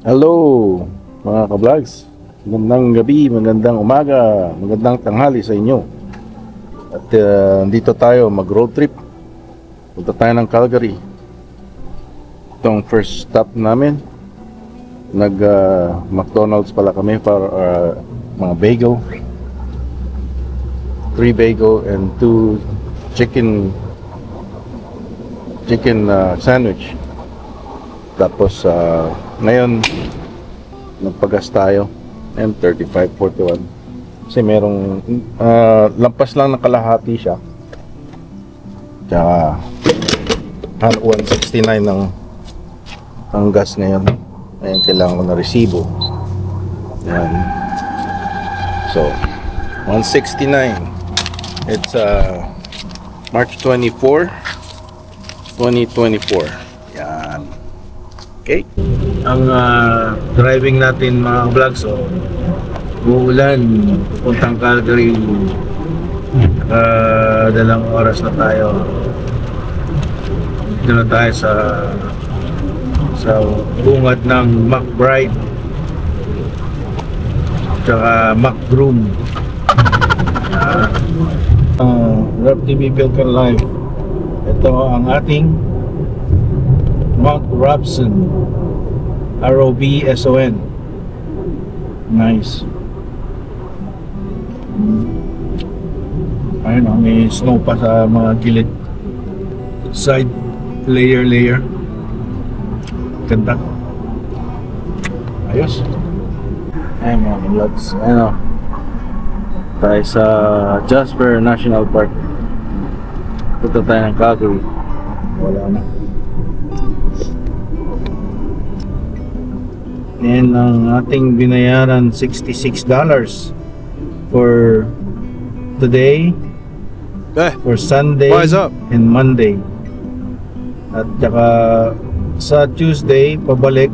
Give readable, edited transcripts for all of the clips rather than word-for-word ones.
Hello mga ka-vlogs. Magandang gabi, magandang umaga, magandang tanghali sa inyo. At dito tayo mag-road trip. Punta tayo ng Calgary. Itong first stop namin. Nag-McDonald's pala kami para mga bagel. 3 bagel and 2 chicken sandwich. Tapos ngayon nagpagas tayo M3541 kasi merong lampas lang ng kalahati siya, tsaka 169 ang gas ngayon. Ngayon kailangan ko na resibo. Yan. So 169. It's March 24, 2024. Yan. Okay. Ang driving natin mga vlogs, uulan, puntang Calgary. Dalang oras na tayo. Dito na tayo sa bungad ng McBride tsaka McBroom. Rap TV Pilker Live. Ito ang ating Mount Robson, ROBSON. Nice. Ayun, may snow pa sa mga gilid. Side layer. Ganda. Ayos. Ayun mga vlogs. Ayun, tayo sa Jasper National Park. Punta tayo ng Calgary. Wala na. And ang ating binayaran $66 for today, for Sunday and Monday. At saka sa Tuesday pabalik,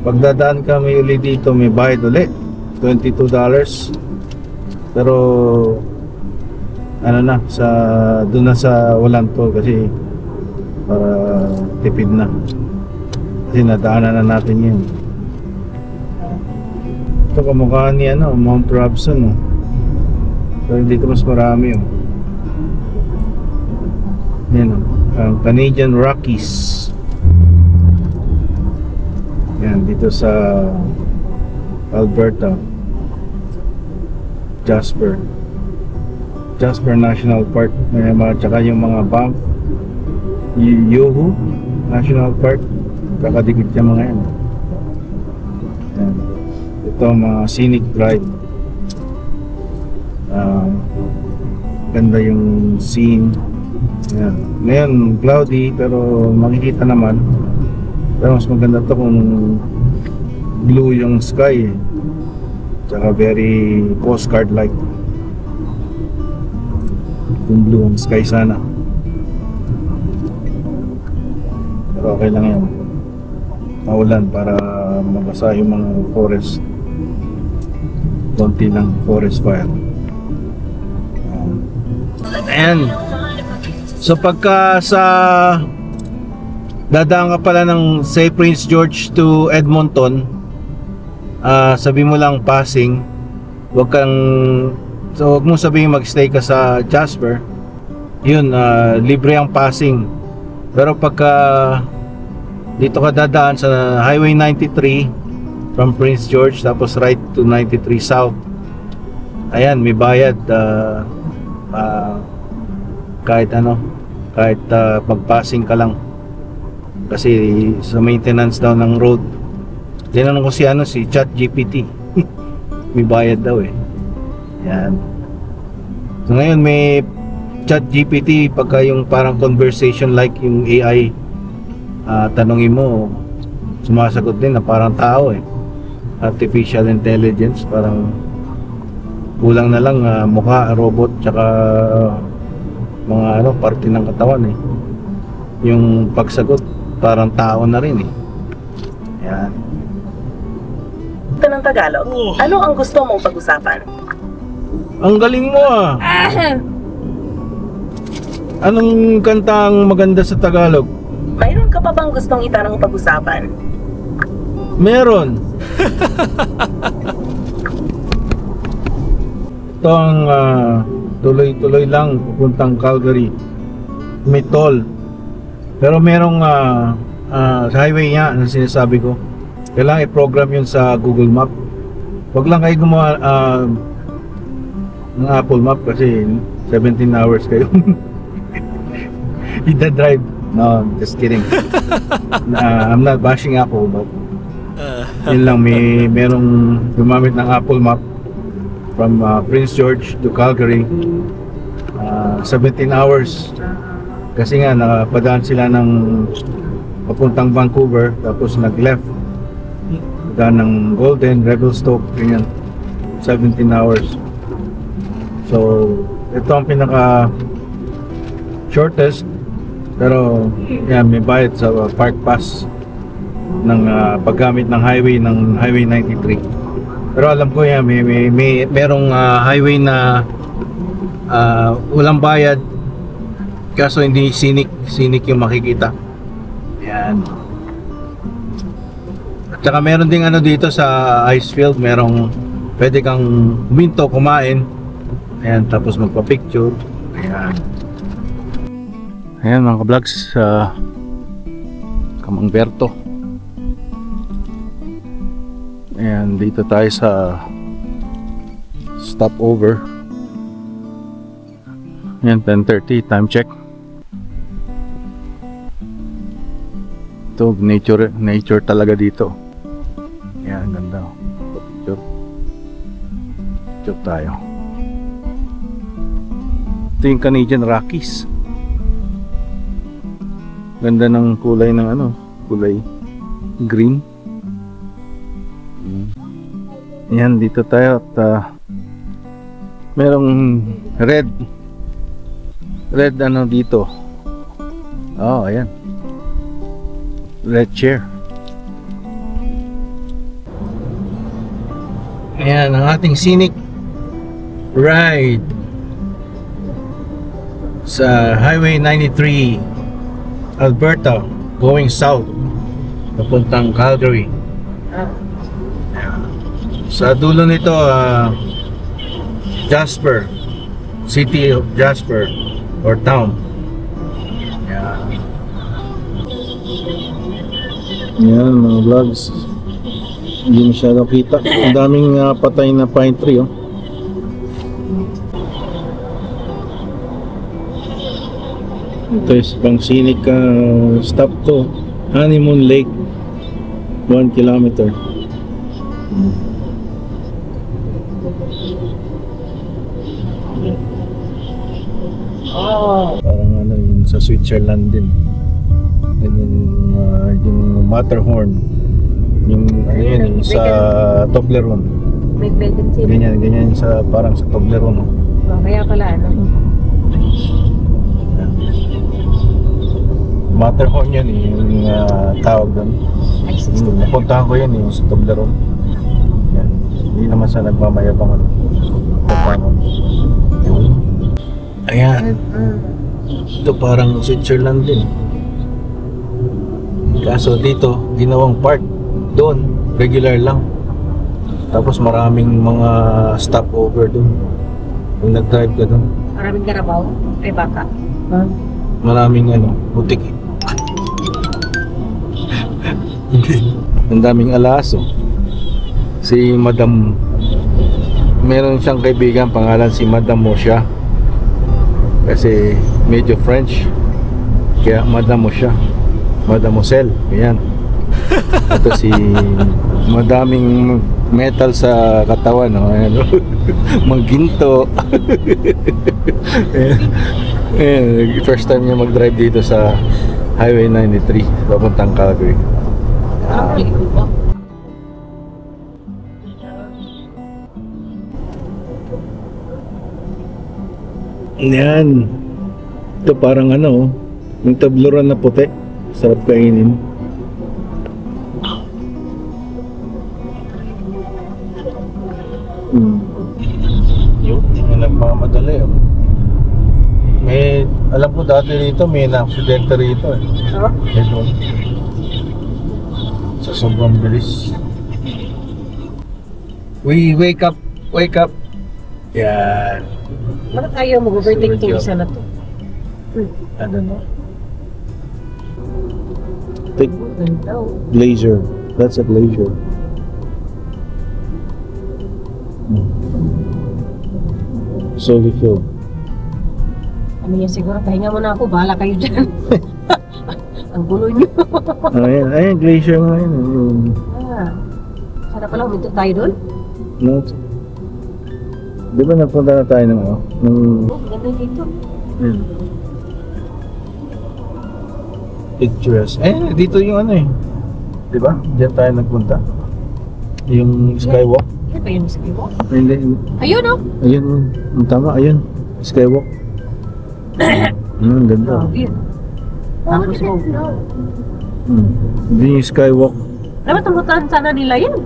pagdadaan kami ulit dito, may bayad ulit $22. Pero ano na, doon na sa walang toll kasi para tipid na, kasi nadaanan na natin yun. Ito kamukha ni Mount Robson, pero dito mas marami yan, ang Canadian Rockies. Yan, dito sa Alberta, Jasper National Park. Tsaka yung mga Banff, Yoho National Park, kakadikit yung mga yan. Yan. Ito mga scenic drive. Ganda yung scene. Yan. Ngayon cloudy pero makikita naman. Pero mas maganda to kung blue yung sky, tsaka very postcard like. Kung blue ang sky sana. Pero okay lang yan, maulan para mabasa yung mga forest. Konti lang forest fire. Ayan. So pagka dadaan ka pala ng say Prince George to Edmonton, sabi mo lang passing. Huwag mo sabihin magstay ka sa Jasper. Yun, libre ang passing. Pero pagka dito ka dadaan sa Highway 93 from Prince George, tapos right to 93 South, ayan, may bayad. Kahit pag-passing ka lang, kasi sa maintenance daw ng road. Tinanong ko si ChatGPT. May bayad daw yan. So ngayon may ChatGPT, pagka yung parang conversation like yung AI, tanongin mo, sumasagot din na parang tao artificial intelligence. Parang kulang na lang mukha, robot, tsaka mga parte ng katawan yung pagsagot parang tao na rin yan. Ito ng Tagalog, ano ang gusto mong pag-usapan? Ang galing mo Anong kanta ang maganda sa Tagalog? Mayroon ka pa bang gustong itanong pag-usapan? Meron. Ito ang tuloy-tuloy lang pupuntang Calgary. May toll. Pero merong highway nga na sinasabi ko. Kailangan i-program yun sa Google Map. Wag lang kayo gumawa ng Apple Map kasi 17 hours kayo ida-drive. No, just kidding. I'm not bashing Apple, but yun lang, merong gumamit ng Apple Map from Prince George to Calgary, 17 hours kasi nga napadaan sila ng papuntang Vancouver, tapos nag-left padaan ng Golden, Revelstoke, ganyan, 17 hours. So ito ang pinaka shortest, pero yan, may bayad sa park pass ng paggamit ng Highway 93. Pero alam ko yan, merong highway na walang bayad, kaso hindi scenic yung makikita. Yan. At saka meron ding ano dito sa Icefield, merong pwede kang huminto, kumain. Ayan, tapos magpa-picture. Ayan. Ayan mga vlogs, Camangberto. Ayan, dito tayo sa stopover. Ayan, 10:30, time check. Ito, nature talaga dito. Ayan, ganda. Picture. Picture tayo. Ito yung Canadian Rockies. Ganda ng kulay ng kulay green. Ayan, dito tayo at merong red dito. Oh, ayan. Red chair. Ayan ang ating scenic ride sa Highway 93 Alberta, going south papuntang Calgary. Sa dulo nito Jasper, City of Jasper or town. Yan mga vlogs, hindi masyado kita. Ang daming patay na pine tree, oh. Ito is pang scenic stop to Honeymoon Lake, 1 kilometer. Parang yun sa Switzerland din. Ganyan yung Matterhorn, yung yun sa Toblerone. May vacancy. Ganyan sa parang sa Toblerone. Kaya pala Matterhorn yun yung tawag doon. Napuntahan ko yun sa Toblerone. Yan. Hindi naman sa nagmamayabang ayan. Ito parang Switzerland din. Kaso dito ginawang park, doon regular lang. Tapos maraming mga stopover doon kung nag-drive ka doon. Maraming karabaw, ay baka. Maraming butik. Ang daming alaso. Si Madam, meron siyang kaibigan pangalan si Madam Mosha, kasi medyo French, kaya Madam Mosha, Madam Mosel, yan. Ito si madaming metal sa katawan, no? Ayan, magginto. Ayan, first time niya mag-drive dito sa Highway 93 papuntang Calgary. Yan. Ito parang yung tabluran na puti. Sarap kainin. Yun, nagmamadali. May, alam ko dati rito may na-aksidente rito. Ito. So sobrang bilis. We wake up, wake up. Yan. Bakit ayaw mo overtake itong isa na to? I don't know. Take Ganda oh. glacier. That's a glacier. Solely filled. Ano yan siguro, pahinga mo na ako, bahala kayo dyan. Ang gulo nyo. Ayan, ayan, glacier nga yun. Sana pala huminto tayo doon. No, di ba napunta na tayo ng Ganda dito. pictures. Dito yung ano eh. Di ba? Diyan tayo nagpunta. Yung skywalk. Yan ba yung skywalk? Hindi. Ayun oh. Ayun, ang tama, ayun. Skywalk. Ganda. Yun. Tapos mo. Hindi yung skywalk. Dapat tumutaan sana nila yan.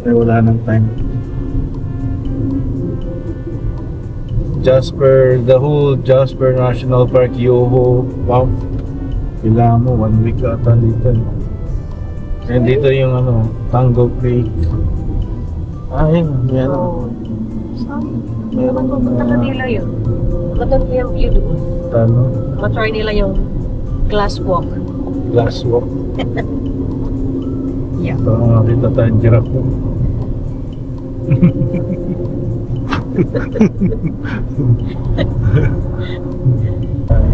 Ay, wala nang time. Jasper, the whole Jasper National Park, Yoho. Wow. Kailangan mo, 1 week ata dito. And dito yung ano, Tango Creek. Ayun, may ano. Dapat tumutaan nila yun. Maganda yung view doon. Tano, Matry nila yung glass walk. glass walk. Yeah. Baka makakita tayong giraffe doon.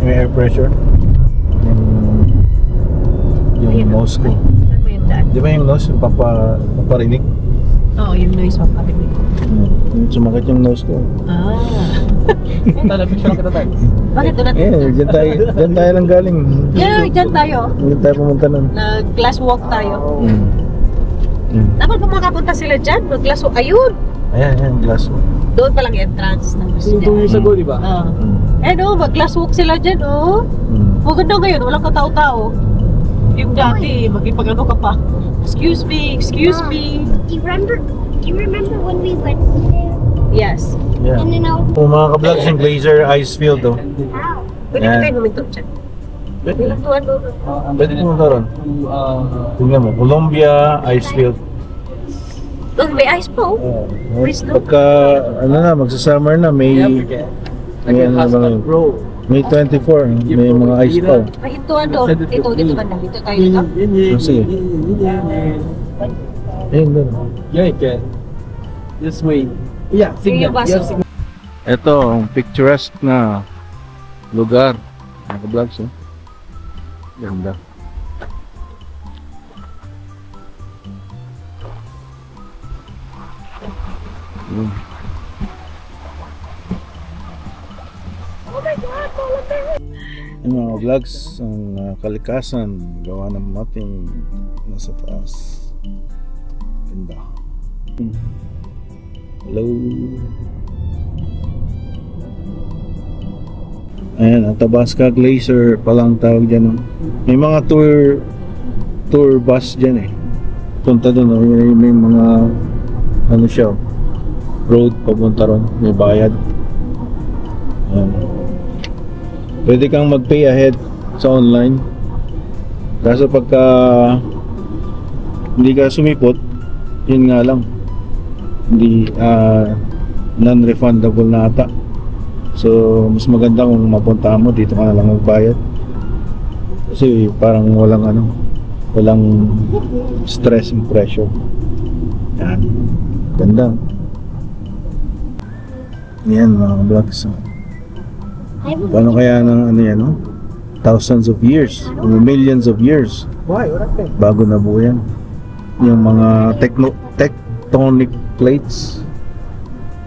May air pressure. Yung nose ko. Saan mo yung daan? Di ba yung nose, yung paparinig? Oo, yung noise mo parinig. Sumakit yung nose ko. Picture kita tayo. Bakit doon natin? Dyan tayo lang galing. Yeah, dyan tayo. Dyan tayo pumunta nun. Nag-glass walk tayo. Dapat kung makapunta sila dyan, mag-glass walk. Ayun! Ayan, glass walk. Doon pa lang entrance. Yung sa go, di ba? Mag-glass walk sila dyan, oh. Maganda ngayon, walang katao-tao. Yung dati, magipag-ano ka pa. Excuse me. Do you remember when we went there? Yes. Yeah. And then Mga ka-vlogs yung glacier ice field, oh. Pwede Yan. ka tayo huminto dyan. Pwede. Pinagtuan doon. Pwede pumunta ron. Tingnan mo, Columbia ice field. Doon, may ice pa, oh. Freeze na. Pagka, ano na, magsa-summer na, may ano ba ngayon? May 24, may mga ice pa. May hintuan doon. Dito banda. Dito tayo dito. Sige. Ayun doon. Yeah, you can. Just wait. Yeah, signal. Yung baso. Ito, ang picturesque na lugar. Mga ka-vlogs, oh. Ganda. Yung mga vlogs, ang kalikasan, gawa ng mating nasa taas. Ganda. Hello. Ayan, ang Tabasca Glacier palang tawag dyan. May mga tour bus dyan eh. Punta doon, may mga ano siya, road papunta ron, may bayad. Ayan. Pwede kang mag-pay ahead sa online. Kaso pagka hindi ka sumipot, yun nga lang, hindi non-refundable na ata. So mas maganda kung mapunta mo dito ka na lang magbayad. Kasi parang walang stress and pressure. Yan. Ganda. Yan mga vlogs. Paano kaya ng ano yan, no? Thousands of years, millions of years Why? What happened? bago nabuo yan. Yung mga tectonic plates.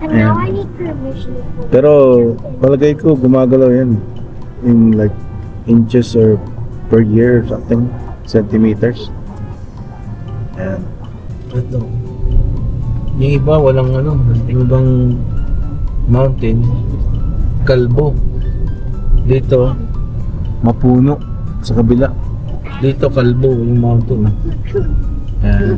And now I need permission. Pero palagay ko gumagalaw yan in like inches or per year or something, centimeters. Yan. Ito. Yung iba walang ano, yung ibang mountain kalbo. Dito mapuno sa kabila. Dito kalbo yung mountain. Yan.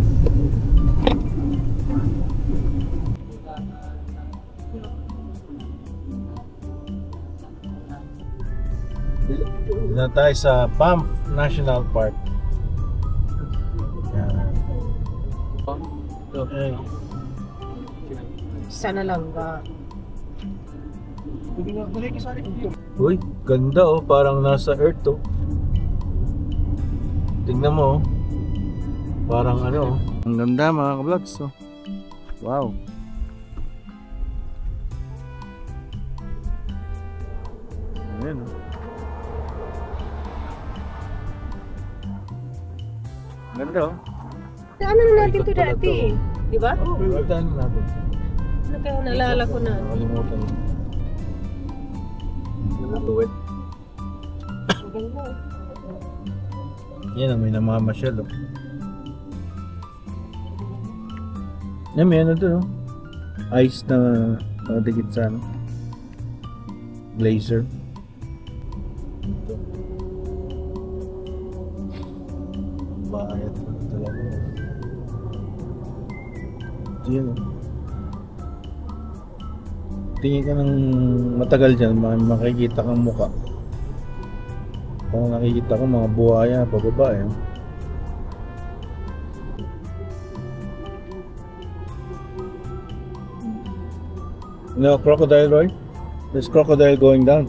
Na tayo sa Banff National Park. Ay. Sana lang ba? Uy, ganda oh, parang nasa Earth oh. Tingnan mo oh. Parang ano oh. Ang ganda mga ka-vlogs oh. Wow. Ayan oh. Ganda oh. Ano na natin Ikot to pala dati? Di ba? Oh, pagdaan natin. Naalala ko na. Nakalimutan mo. Natuwid. Ang ganda. Yan, may namamasyal oh. Yan, may ano doon oh. Ice na nakadikit sa ano. Glazer. Ito. Bayad ko na talaga. Ito yun oh. Tingin ka ng matagal dyan, makikita kang muka. Kung nakikita ko mga buhaya pababa eh. No, crocodile, Roy? There's crocodile going down.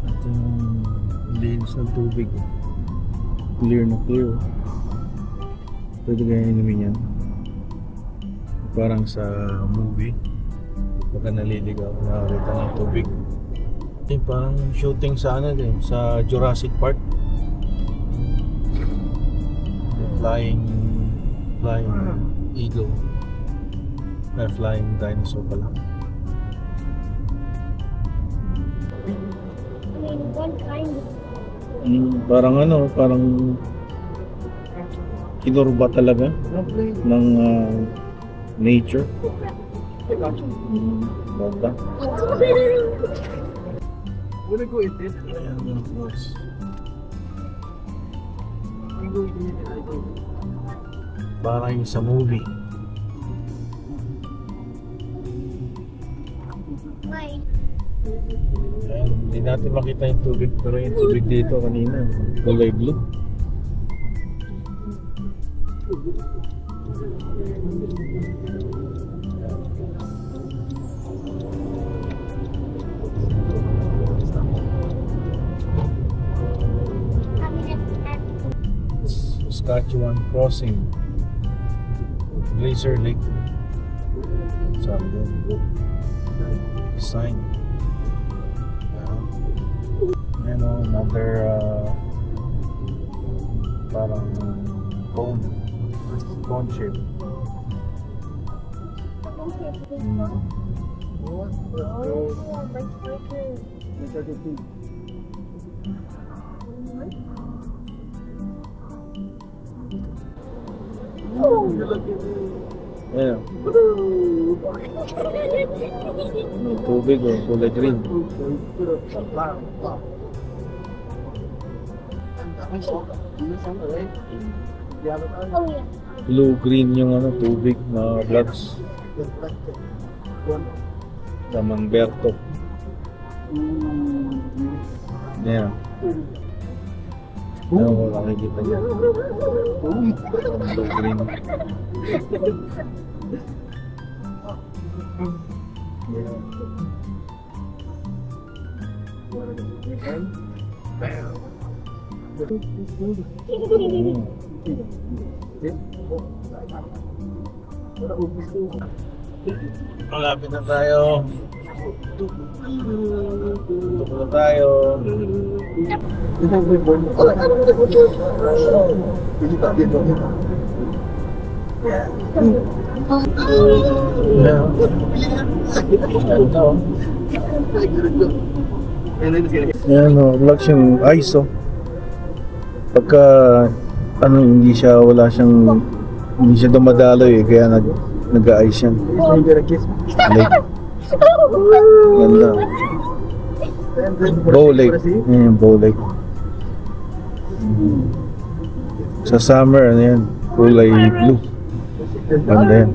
At yung linis ng tubig. Clear na clear. Pwede kaya inumin yan. Parang sa movie. Pagka naliligaw, nakakita ng tubig. Parang shooting sa ano din, sa Jurassic Park. Flying eagle. Flying dinosaur pala. I mean, one kind of. Parang ano, parang kinurba talaga ng nature. Bata. Wanna go eat it? Ayan, of course. Parang yung sa movie. Mine. Ayan, hindi natin makita yung tubig, pero yung tubig dito kanina kulay blue. Saskatchewan Crossing, Glacier Lake. Sabi doon. Sign. Ayan o, another parang cone shape. Ayan. May tubig o, kulay green. Oh yeah. Blue-green yung ano, tubig na vlogs. Damang Berto. Ayan. Ayan ko nakikita niya. Blue-green. Malapit na tayo. Tutok na tayo. Ayan o, vlogs yung ice o. Pagka ano, hindi siya dumadaloy eh, kaya nag-ice yan. Lake. Ganda. Bow Lake. Ayan, Bow Lake. Sa summer, ano yan, kulay blue. Ganda yan.